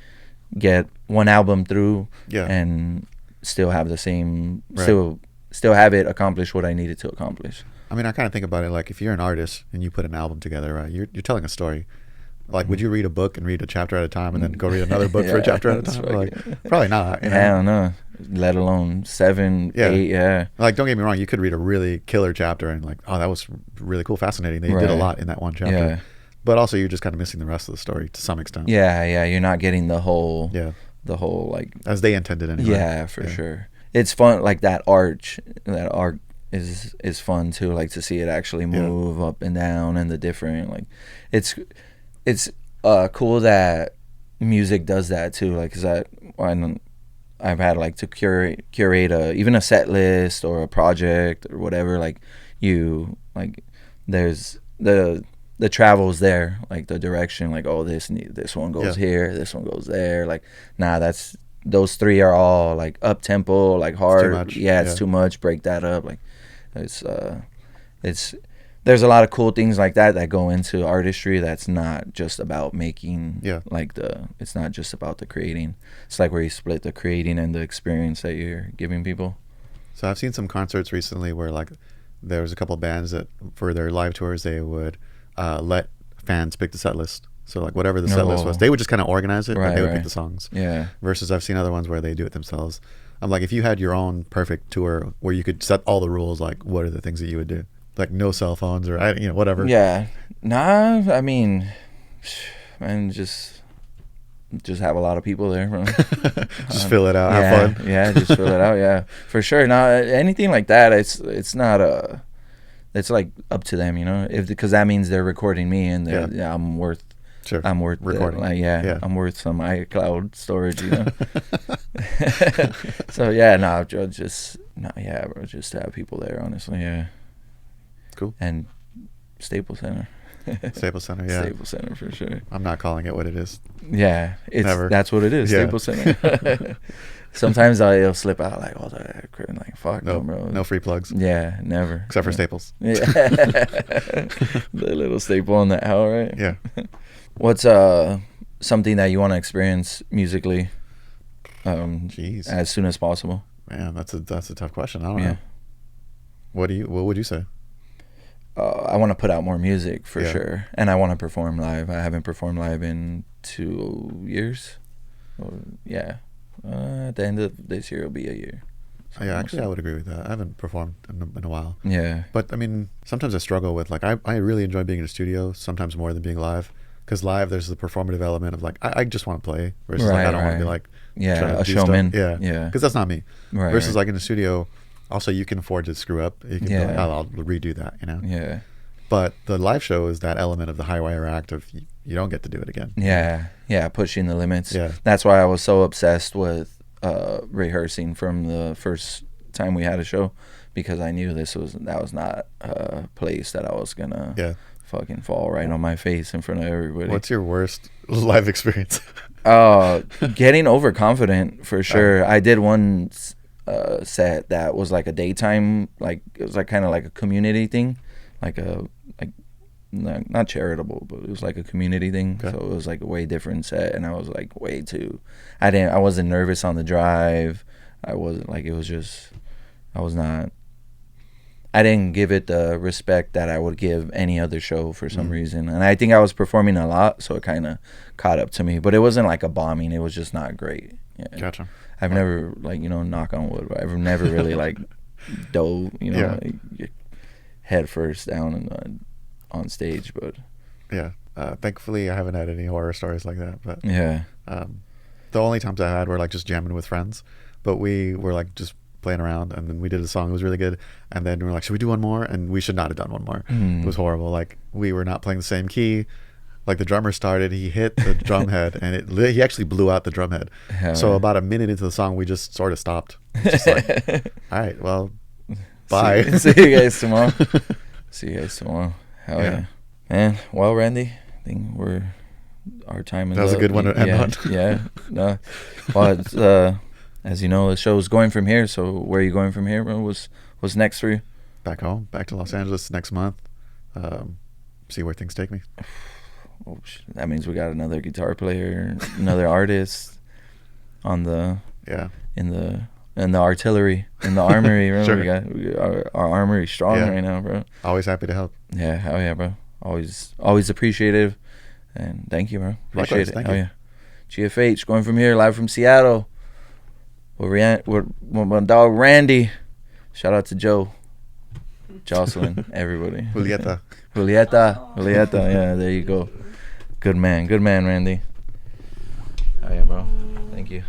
get one album through Yeah. and still have the same, Right. still have it accomplish what I needed to accomplish. I mean, I kind of think about it like if you're an artist and you put an album together, right? You're telling a story. Like, would you read a book and read a chapter at a time and then go read another book for a chapter at a that's time? right. Like, probably not. You know? I don't know. Let alone 7, 8, yeah. Like, don't get me wrong. You could read a really killer chapter and like, oh, that was really cool, fascinating. They did a Right. lot in that one chapter. Yeah. But also, you're just kind of missing the rest of the story to some extent. Yeah, you're not getting the whole, like, As they intended anyway. yeah, for sure. It's fun, like that arc is fun too, like to see it actually move up and down and the different, like, it's cool that music does that too, like, cause I've had like to curate even a set list or a project or whatever, like you, like there's the travel's there, like the direction, like, oh, this one goes here, this one goes there, like, nah, those 3 are all like up tempo, like hard. It's too much. It's too much. Break that up. Like it's there's a lot of cool things like that go into artistry. That's not just about making. Like it's not just about the creating. It's like where you split the creating and the experience that you're giving people. So I've seen some concerts recently where like there was a couple bands that for their live tours they would let fans pick the set list. So like whatever the set list was, they would just kind of organize it, and they would pick the songs. Yeah. Versus I've seen other ones where they do it themselves. I'm like, if you had your own perfect tour where you could set all the rules, like what are the things that you would do? Like no cell phones or whatever. Yeah. Nah. I mean, man, just have a lot of people there. Just fill it out. Have fun. Yeah. Just fill it out. Yeah, for sure. No, anything like that. It's not it's like up to them, because that means they're recording me and I'm worth. Sure. I'm worth recording. I'm worth some iCloud storage, So bro, just to have people there, honestly, yeah. Cool. And Staples Center. Staples Center, yeah. Staples Center for sure. I'm not calling it what it is. Yeah, that's what it is. Yeah. Staples Center. Sometimes it'll slip out like, oh, like fuck no, bro. No free plugs. Yeah, never. Except for Staples. Yeah. The little staple on that L, right? Yeah. What's something that you want to experience musically as soon as possible? Man, that's a tough question. I don't know. What would you say? I want to put out more music for sure, and I want to perform live. I haven't performed live in 2 years. At the end of this year, it'll be a year. So actually, I would agree with that. I haven't performed in a while. Yeah. But I mean, sometimes I struggle with like I really enjoy being in a studio, sometimes more than being live. Because live, there's the performative element of like I just want to play versus like I don't want to be like a showman. Stuff. Yeah. Because that's not me. Right. Versus like in a studio, also you can afford to screw up. You can be like, I'll redo that. Yeah. But the live show is that element of the high wire act of you don't get to do it again. Yeah, pushing the limits. Yeah. That's why I was so obsessed with rehearsing from the first time we had a show, because I knew that was not a place that I was gonna fucking fall right on my face in front of everybody. What's your worst live experience? Getting overconfident for sure. I did one set that was like a daytime, like it was like kind of like a community thing, not charitable, but it was like a community thing. So it was like a way different set, and I was like I wasn't nervous on the drive. I wasn't like, it was just, I didn't give it the respect that I would give any other show for some reason. And I think I was performing a lot, so it kind of caught up to me. But it wasn't like a bombing. It was just not great. Yeah. Gotcha. I've never, knock on wood, but I've never really, dove, head first down on stage. But yeah. Thankfully, I haven't had any horror stories like that. But yeah. The only times I had were, just jamming with friends. But we were, just playing around, and then we did a song. It was really good, and then we were like, should we do one more? And we should not have done one more. It was horrible. We were not playing the same key. like the drummer started, he hit the drum head, and he actually blew out the drum head. Hell So yeah. about a minute into the song, we just sort of stopped. Just like, all right, well, bye. See you guys tomorrow. See you guys tomorrow. Hell Yeah. yeah. Man, well, Randy, I think our time is That was a up. good one to end yeah, on. Yeah. No. Well, it's, as you know, the show is going from here. So where are you going from here, bro? What's next for you? Back home, back to Los Angeles next month. See where things take me. Oh, that means we got another guitar player, another artist on the Yeah. in the artillery, in the armory, bro. Sure. We got our armory strong Yeah. right now, bro. Always happy to help. Yeah, hell yeah, bro. Always appreciative, and thank you, bro. Appreciate Likewise, it. thank Hell you. yeah. GFH going from here, live from Seattle. With my dog Randy. Shout out to Joe, Jocelyn, everybody. Julieta. Julieta. Yeah, there you go. Good man, Randy. Oh yeah, bro. Thank you.